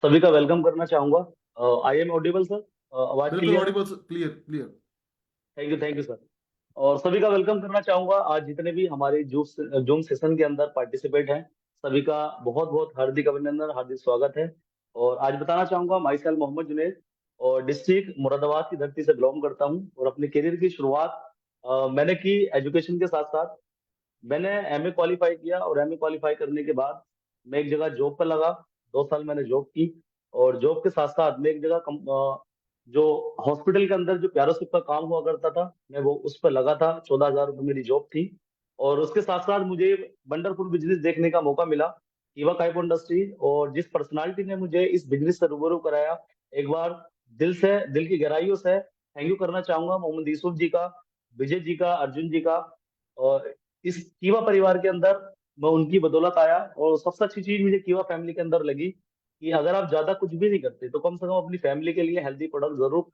सभी का वेलकम करना चाहूंगा। I am audible sir? आवाज बिल्कुल क्लियर है? Audible, clear clear. Thank you sir. और सभी का वेलकम करना चाहूंगा। आज जितने भी हमारे जूम सेशन के अंदर पार्टिसिपेट हैं, सभी का बहुत बहुत हार्दिक अभिनंदन, हार्दिक स्वागत है। और आज बताना चाहूंगा, माई सेल्फ मोहम्मद जुनैद, और डिस्ट्रिक्ट मुरादाबाद की धरती से बिलोंग करता हूं। और अपने करियर की शुरुआत मैंने की एजुकेशन के साथ साथ। मैंने एमए क्वालिफाई किया, और एमए क्वालिफाई करने के बाद मैं एक जगह जॉब पर लगा। 2 साल मैंने जॉब की। और जॉब के साथ साथ मैं एक जगह जो हॉस्पिटल के अंदर जो पैराशूट का काम हुआ करता था, मैं वो उस पर लगा था। 14,000 रुपये मेरी जॉब थी। और उसके साथ साथ मुझे वंडरफुल बिजनेस देखने का मौका मिला, कीवा काइप इंडस्ट्री। और जिस पर्सनालिटी ने मुझे इस बिजनेस से रूबरू कराया, एक बार दिल से, दिल की गहराइयों से थैंक यू करना चाहूंगा मोहम्मद यूसुफ जी का, विजय जी का, अर्जुन जी का। और इस कीवा परिवार के अंदर मैं उनकी बदौलत आया। और सबसे अच्छी चीज मुझे कीवा फैमिली के अंदर लगी कि अगर आप ज्यादा कुछ भी नहीं करते तो कम से कम अपनी फैमिली के लिए हेल्दी प्रोडक्ट जरूर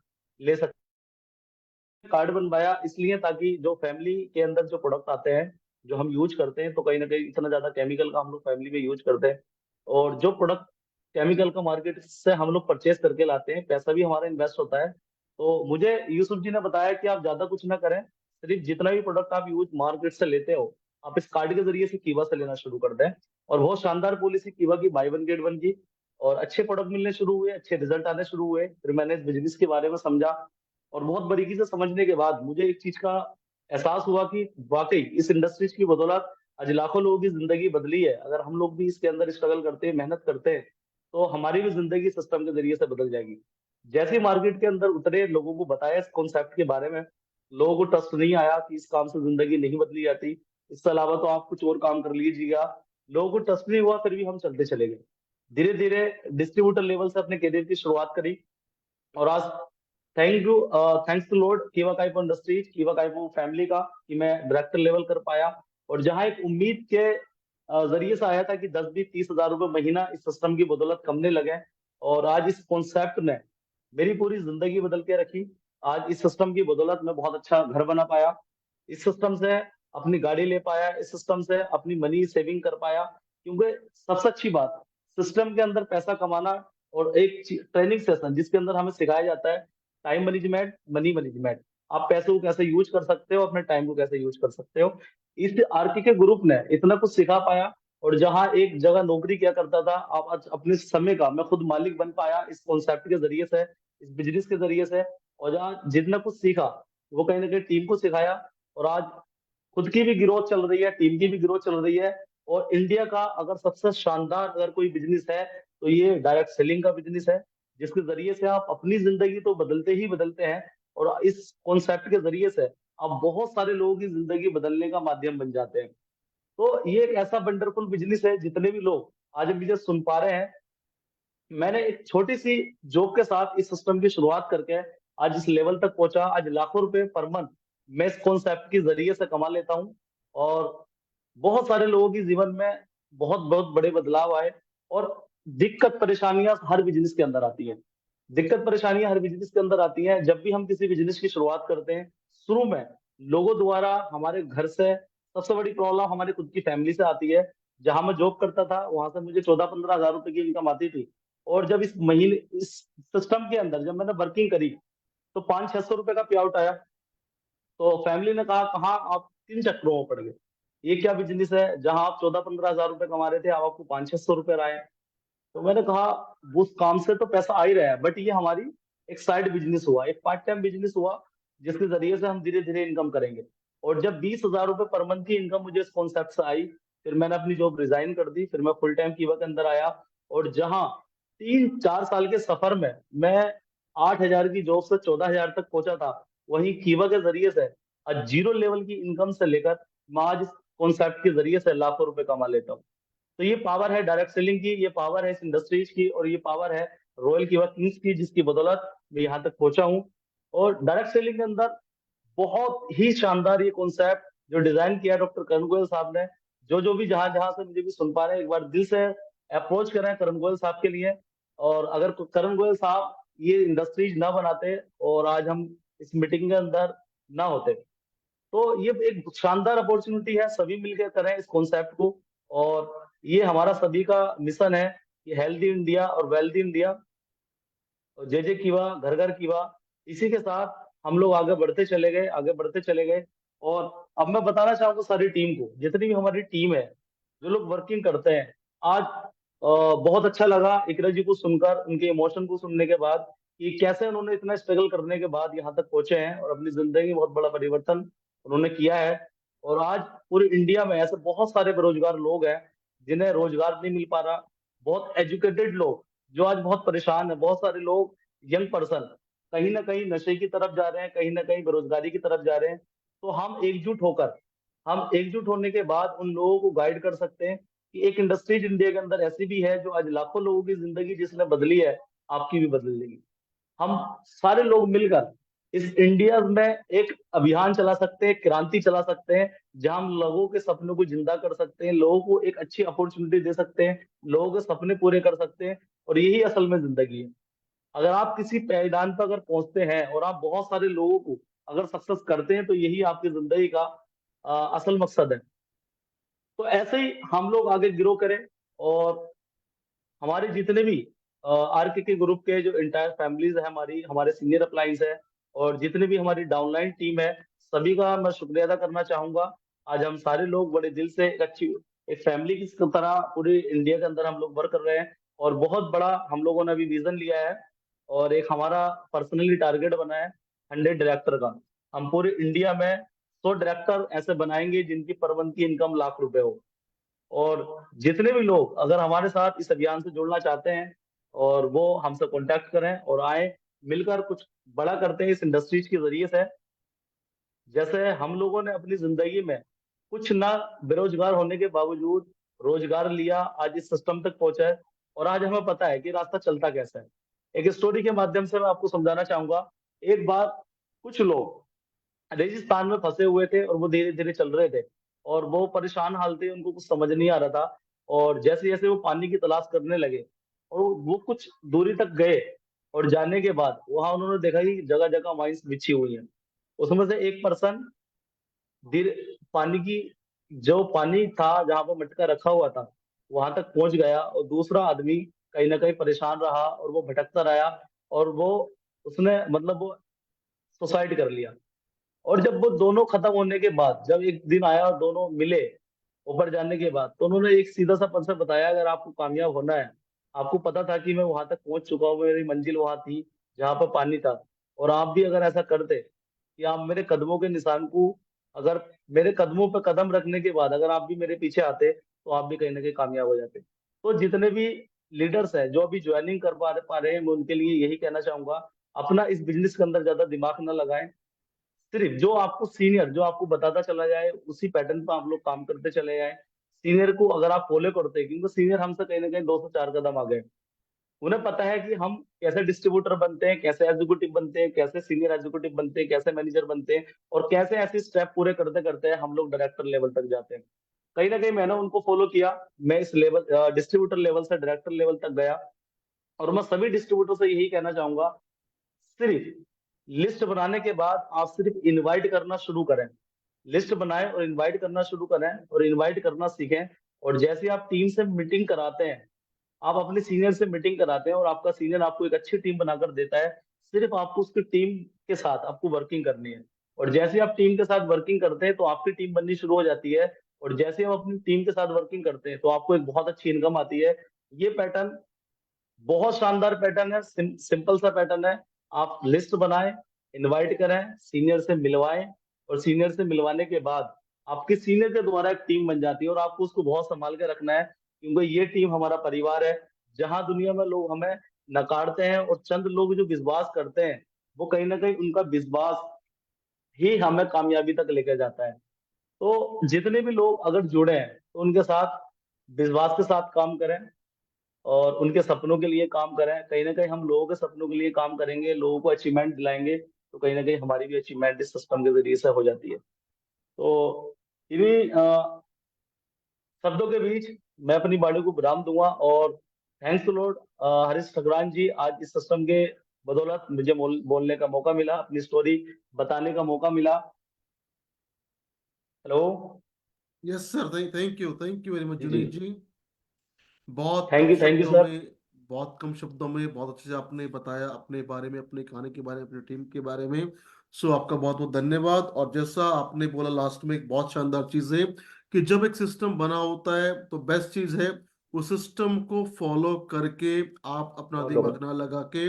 ले सकते। कार्ड बनवाया इसलिए ताकि जो फैमिली के अंदर जो प्रोडक्ट आते हैं, जो हम यूज करते हैं, तो कहीं ना कहीं इतना ज्यादा केमिकल का हम लोग फैमिली में यूज करते हैं। और जो प्रोडक्ट केमिकल का मार्केट से हम लोग परचेज करके लाते हैं, पैसा भी हमारा इन्वेस्ट होता है। तो मुझे यूसुफ जी ने बताया कि आप ज्यादा कुछ ना करें, सिर्फ जितना भी प्रोडक्ट आप यूज मार्केट से लेते हो, आप इस कार्ड के जरिए से कीवा से लेना शुरू कर दें। और बहुत शानदार पॉलिसी कीवा की, बाय वन गेट वन की। और अच्छे प्रोडक्ट मिलने शुरू हुए, अच्छे रिजल्ट आने शुरू हुए। फिर मैंने इस बिजनेस के बारे में समझा। और बहुत बारीकी से समझने के बाद मुझे एक चीज का एहसास हुआ कि वाकई इस इंडस्ट्रीज की बदौलत आज लाखों लोगों की जिंदगी बदली है। अगर हम लोग भी इसके अंदर स्ट्रगल करते हैं, मेहनत करते हैं, तो हमारी भी जिंदगी सिस्टम के जरिए से बदल जाएगी। जैसे ही मार्केट के अंदर उतरे, लोगों को बताया इस कॉन्सेप्ट के बारे में, लोगों को ट्रस्ट नहीं आया कि इस काम से जिंदगी नहीं बदली जाती, इसके अलावा तो आप कुछ और काम कर लीजिएगा। लोगों को ट्रस्ट नहीं हुआ, फिर भी हम चलते चले गए। धीरे धीरे डिस्ट्रीब्यूटर लेवल से अपने करियर की शुरुआत करी। और आज थैंक्स टू लॉर्ड कीवा काइपो इंडस्ट्रीज, कीवा काइपो फैमिली का, कि मैं डायरेक्टर लेवल कर पाया। और जहां एक उम्मीद के जरिए से आया था कि 10, 20, 30 हजार रुपए महीना इस सिस्टम की बदौलत कमने लगे, और आज इस कॉन्सेप्ट ने मेरी पूरी जिंदगी बदल के रखी। आज इस सिस्टम की बदौलत मैं बहुत अच्छा घर बना पाया, इस सिस्टम से अपनी गाड़ी ले पाया, इस सिस्टम से अपनी मनी सेविंग कर पाया। क्योंकि सबसे अच्छी बात, सिस्टम के अंदर पैसा कमाना, और एक ट्रेनिंग सेशन जिसके अंदर हमें सिखाया जाता है टाइम मैनेजमेंट, मनी मैनेजमेंट। आप पैसे को कैसे यूज कर सकते हो, अपने टाइम को कैसे यूज कर सकते हो। इस आरके के ग्रुप ने इतना कुछ सिखा पाया। और जहां एक जगह नौकरी किया करता था, आप आज अपने समय का मैं खुद मालिक बन पाया इस कॉन्सेप्ट के जरिए से, इस बिजनेस के जरिए से। और जहाँ जितना कुछ सीखा, वो कहीं ना कहीं टीम को सिखाया। और आज खुद की भी ग्रोथ चल रही है, टीम की भी ग्रोथ चल रही है। और इंडिया का अगर सबसे शानदार अगर कोई बिजनेस है, तो ये डायरेक्ट सेलिंग का बिजनेस है, जिसके जरिए से आप अपनी जिंदगी तो बदलते ही बदलते हैं, और इस कॉन्सेप्ट के जरिए से आप बहुत सारे लोगों की जिंदगी बदलने का माध्यम बन जाते हैं। तो ये एक ऐसा वंडरफुल बिजनेस है, जितने भी लोग आज मुझे सुन पा रहे हैं, मैंने एक छोटी सी जॉब के साथ इस सिस्टम की शुरुआत करके आज इस लेवल तक पहुंचा। आज लाखों रुपए पर मंथ मैं इस कॉन्सेप्ट के जरिए से कमा लेता हूँ। और बहुत सारे लोगों के जीवन में बहुत बहुत बड़े बदलाव आए। और दिक्कत परेशानियां हर बिजनेस के अंदर आती हैं, दिक्कत परेशानियां हर बिजनेस के अंदर आती हैं। जब भी हम किसी बिजनेस की शुरुआत करते हैं, शुरू में लोगों द्वारा हमारे घर से सबसे बड़ी प्रॉब्लम हमारी खुद की फैमिली से आती है। जहां मैं जॉब करता था, वहां से मुझे 14, 15 हजार रुपए की इनकम आती थी। और जब इस महीने इस सिस्टम के अंदर जब मैंने वर्किंग करी, तो 500, 600 रुपए का पे आउट आया। तो फैमिली ने कहा, कहाँ आप 3 चक्रों में पड़ गए, ये क्या बिजनेस है, जहां आप 14, 15 हजार रुपए कमा रहे थे, अब आपको 500, 600 रुपए आए। तो मैंने कहा, वो उस काम से तो पैसा आ ही रहा है, बट ये हमारी एक साइड बिजनेस हुआ, एक पार्ट टाइम बिजनेस हुआ, जिसके जरिए से हम धीरे धीरे इनकम करेंगे। और जब 20 हजार रुपए पर मंथ की इनकम मुझे इस कॉन्सेप्ट से आई, फिर मैंने अपनी जॉब रिजाइन कर दी, फिर मैं फुल टाइम कीवा के अंदर आया। और जहां 3, 4 साल के सफर में मैं 8 हजार की जॉब से 14 हजार तक पहुंचा था, वहीं कीवा के जरिए से आज जीरो लेवल की इनकम से लेकर मैं आज इस कॉन्सेप्ट के जरिए से लाखों रुपए कमा लेता हूँ। तो ये पावर है डायरेक्ट सेलिंग की, ये पावर है इस इंडस्ट्रीज की, और ये पावर है रॉयल कीवा किंग्स की, जिसकी बदौलत मैं यहाँ तक पहुंचा हूँ। और डायरेक्ट सेलिंग के अंदर बहुत ही शानदार ये कॉन्सेप्ट जो डिजाइन किया डॉक्टर करण गोयल साहब ने। जो भी जहां जहां से मुझे भी सुन पा रहे हैं, एक बार दिल से अप्रोच करें करण गोयल साहब के लिए। और अगर करण गोयल साहब ये इंडस्ट्रीज ना बनाते, और आज हम इस मीटिंग के अंदर ना होते, तो ये एक शानदार अपॉर्चुनिटी है, सभी मिलकर करें इस कॉन्सेप्ट को। और ये हमारा सभी का मिशन है कि हेल्दी इंडिया और वेल्दी इंडिया और जय जय कीवा घर घर कीवा, इसी के साथ हम लोग आगे बढ़ते चले गए, आगे बढ़ते चले गए। और अब मैं बताना चाहूंगा सारी टीम को, जितनी भी हमारी टीम है, जो लोग वर्किंग करते हैं आज, बहुत अच्छा लगा इकरा जी को सुनकर, उनके इमोशन को सुनने के बाद, कि कैसे उन्होंने इतना स्ट्रगल करने के बाद यहाँ तक पहुंचे हैं और अपनी जिंदगी में बहुत बड़ा परिवर्तन उन्होंने किया है। और आज पूरे इंडिया में ऐसे बहुत सारे बेरोजगार लोग हैं जिन्हें रोजगार नहीं मिल पा रहा, बहुत एजुकेटेड लोग जो आज बहुत परेशान है, बहुत सारे लोग यंग पर्सन कहीं ना कहीं नशे की तरफ जा रहे हैं, कहीं ना कहीं बेरोजगारी की तरफ जा रहे हैं। तो हम एकजुट होने के बाद उन लोगों को गाइड कर सकते हैं कि एक इंडस्ट्रीज इंडिया के अंदर ऐसी भी है जो आज लाखों लोगों की जिंदगी जिसने बदली है, आपकी भी बदल देगी। हम सारे लोग मिलकर इस इंडिया में एक अभियान चला सकते हैं, क्रांति चला सकते हैं, जहां हम लोगों के सपनों को जिंदा कर सकते हैं, लोगों को एक अच्छी अपॉर्चुनिटी दे सकते हैं, लोगों के सपने पूरे कर सकते हैं। और यही असल में जिंदगी है। अगर आप किसी पायदान पर अगर पहुंचते हैं और आप बहुत सारे लोगों को अगर सक्सेस करते हैं, तो यही आपकी जिंदगी का असल मकसद है। तो ऐसे ही हम लोग आगे ग्रो करें। और हमारे जितने भी आरके के ग्रुप के जो इंटायर फैमिलीज है हमारी, हमारे सीनियर अप्लाइंस है, और जितने भी हमारी डाउनलाइन टीम है, सभी का मैं शुक्रिया अदा करना चाहूंगा। आज हम सारे लोग बड़े दिल से एक अच्छी एक फैमिली की तरह पूरे इंडिया के अंदर हम लोग वर्क कर रहे हैं। और बहुत बड़ा हम लोगों ने अभी विजन लिया है, और एक हमारा पर्सनली टारगेट बना है 100 डायरेक्टर का। हम पूरे इंडिया में 100 डायरेक्टर ऐसे बनाएंगे जिनकी पर मंथ की इनकम लाख रुपए हो। और जितने भी लोग अगर हमारे साथ इस अभियान से जुड़ना चाहते हैं, और वो हमसे कांटेक्ट करें और आए, मिलकर कुछ बड़ा करते हैं इस इंडस्ट्रीज के जरिए से। जैसे हम लोगों ने अपनी जिंदगी में कुछ ना बेरोजगार होने के बावजूद रोजगार लिया, आज इस सिस्टम तक पहुंचा है, और आज हमें पता है कि रास्ता चलता कैसा है। एक स्टोरी के माध्यम से मैं आपको समझाना चाहूंगा। एक बार कुछ लोग रेगिस्तान में फंसे हुए थे और वो धीरे धीरे चल रहे थे, और वो परेशान हाल थे, उनको कुछ समझ नहीं आ रहा था। और जैसे जैसे वो पानी की तलाश करने लगे और वो कुछ दूरी तक गए, और जाने के बाद वहां उन्होंने देखा कि जगह जगह वाइंस बिछी हुई हैं। उसमें से एक पर्सन धीरे पानी की जो पानी था जहां पर मटका रखा हुआ था वहां तक पहुंच गया, और दूसरा आदमी कहीं ना कहीं परेशान रहा और वो भटकता रहा। और वो उसने मतलब वो सुसाइड कर लिया। और जब वो दोनों खत्म होने के बाद जब एक दिन आया और दोनों मिले ऊपर जाने के बाद, तो उन्होंने एक सीधा सा पंच बताया, अगर आपको कामयाब होना है, आपको पता था कि मैं वहां तक पहुंच चुका हूँ, मेरी मंजिल वहां थी जहां पर पानी था, और आप भी अगर ऐसा करते कि आप मेरे कदमों के निशान को, अगर मेरे कदमों पर कदम रखने के बाद अगर आप भी मेरे पीछे आते, तो आप भी कहीं ना कहीं कामयाब हो जाते। तो जितने भी लीडर्स हैं जो अभी ज्वाइनिंग कर पा रहे हैं, मैं उनके लिए यही कहना चाहूंगा, अपना इस बिजनेस के अंदर ज्यादा दिमाग न लगाएं। सिर्फ जो आपको सीनियर जो आपको बताता चला जाए उसी पैटर्न पर आप लोग काम करते चले जाए। सीनियर को अगर आप फॉलो करते हैं, क्योंकि सीनियर हमसे कहीं ना कहीं 2 से 4 कदम आगे हैं। उन्हें पता है कि हम कैसे डिस्ट्रीब्यूटर बनते हैं, कैसे एग्जीक्यूटिव बनते हैं, कैसे सीनियर एग्जीक्यूटिव बनते हैं, कैसे मैनेजर बनते हैं, और कैसे ऐसे स्टेप पूरे करते करते हैं हम लोग डायरेक्टर लेवल तक जाते हैं। कहीं ना कहीं मैंने उनको फॉलो किया, मैं इस लेवल डिस्ट्रीब्यूटर लेवल से डायरेक्टर लेवल तक गया। और मैं सभी डिस्ट्रीब्यूटर से यही कहना चाहूंगा, सिर्फ लिस्ट बनाने के बाद आप सिर्फ इनवाइट करना शुरू करें। लिस्ट बनाएं और इनवाइट करना शुरू करें, और इनवाइट करना सीखें। और जैसे आप टीम से मीटिंग कराते हैं, आप अपने सीनियर से मीटिंग कराते हैं और आपका सीनियर आपको एक अच्छी टीम बनाकर देता है, सिर्फ आपको उसकी टीम के साथ आपको वर्किंग करनी है। और जैसे आप टीम के साथ वर्किंग करते हैं तो आपकी टीम बननी शुरू हो जाती है। और जैसे हम अपनी टीम के साथ वर्किंग करते हैं तो आपको एक बहुत अच्छी इनकम आती है। ये पैटर्न बहुत शानदार पैटर्न है, सिंपल सा पैटर्न है। आप लिस्ट बनाएं, इनवाइट करें, सीनियर से मिलवाएं, और सीनियर से मिलवाने के बाद आपके सीनियर के द्वारा एक टीम बन जाती है, और आपको उसको बहुत संभाल के रखना है, क्योंकि ये टीम हमारा परिवार है। जहां दुनिया में लोग हमें नकारते हैं और चंद लोग जो विश्वास करते हैं, वो कहीं ना कहीं उनका विश्वास ही हमें कामयाबी तक लेकर जाता है। तो जितने भी लोग अगर जुड़े हैं तो उनके साथ विश्वास के साथ काम करें, और उनके सपनों के लिए काम करें। कहीं ना कहीं हम लोगों के सपनों के लिए काम करेंगे, लोगों को अचीवमेंट दिलाएंगे, तो कहीं ना कहीं हमारी भी अचीवमेंट इस सिस्टम के जरिए से हो जाती है। तो इन्हीं शब्दों के बीच मैं अपनी बाणी को विराम दूंगा। और thanks to Lord Harish Thakran जी, आज इस सिस्टम के बदौलत मुझे बोलने का मौका मिला, अपनी स्टोरी बताने का मौका मिला। Hello. Yes sir, thank you very much ji ji. Juned ji. बहुत कम थैंक यू शब्दों सर। में, बहुत कम शब्दों में बहुत अच्छे से आपने बताया अपने बारे में, अपने खाने के बारे में, अपनी टीम के बारे में। सो आपका बहुत बहुत धन्यवाद। और जैसा आपने बोला लास्ट में, एक बहुत शानदार चीज है कि जब एक सिस्टम बना होता है तो बेस्ट चीज है उस सिस्टम को फॉलो करके, आप अपना फॉलो दिमाग करो। ना लगा के,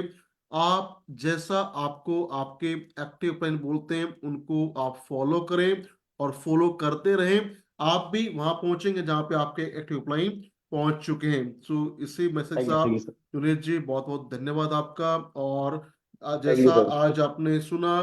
आप जैसा आपको आपके एक्टिव प्लान बोलते हैं उनको आप फॉलो करें और फॉलो करते रहें। आप भी वहां पहुंचेंगे जहां पे आपके एक्टिव प्लान पहुंच चुके हैं। सो इसी मैसेज से थैंक आप, यू सर। जुनेद जी बहुत बहुत धन्यवाद आपका। और थैंक यू जैसा सर। आज आपने सुना,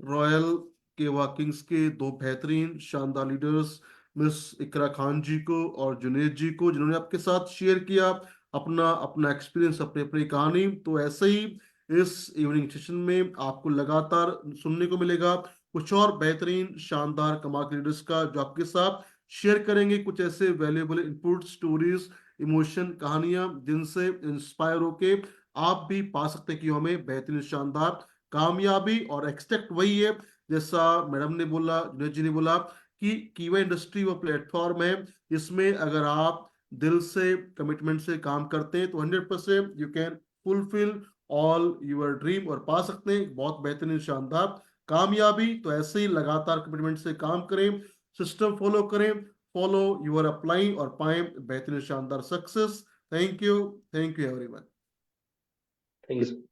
रॉयल के वाकिंग्स के दो बेहतरीन शानदार लीडर्स, मिस इकरा खान जी को और जुनेद जी को, जिन्होंने आपके साथ शेयर किया अपना अपना एक्सपीरियंस, अपनी अपनी कहानी, तो ऐसे ही इस इवनिंग सेशन में आपको लगातार सुनने को मिलेगा कुछ और बेहतरीन शानदार कमाल लीडर्स का, जो आपके साथ शेयर करेंगे कुछ ऐसे वैल्यूएबल इनपुट, स्टोरीज, इमोशन, कहानियां, जिनसे इंस्पायर होके आप भी पा सकते हैं कि हमें बेहतरीन शानदार कामयाबी। और एक्सपेक्ट वही है जैसा मैडम ने बोला, जुनेद जी ने बोला, कि कीवा इंडस्ट्री वो प्लेटफॉर्म है जिसमें अगर आप दिल से कमिटमेंट से काम करते हैं तो 100% you can fulfil all your dream और पा सकते हैं बहुत बेहतरीन शानदार कामयाबी। तो ऐसे ही लगातार कमिटमेंट से काम करें, सिस्टम फॉलो करें, फॉलो यूर अप्लाइंग, और पाए बेहतरीन शानदार success. Thank you, thank you everyone. Thank you sir.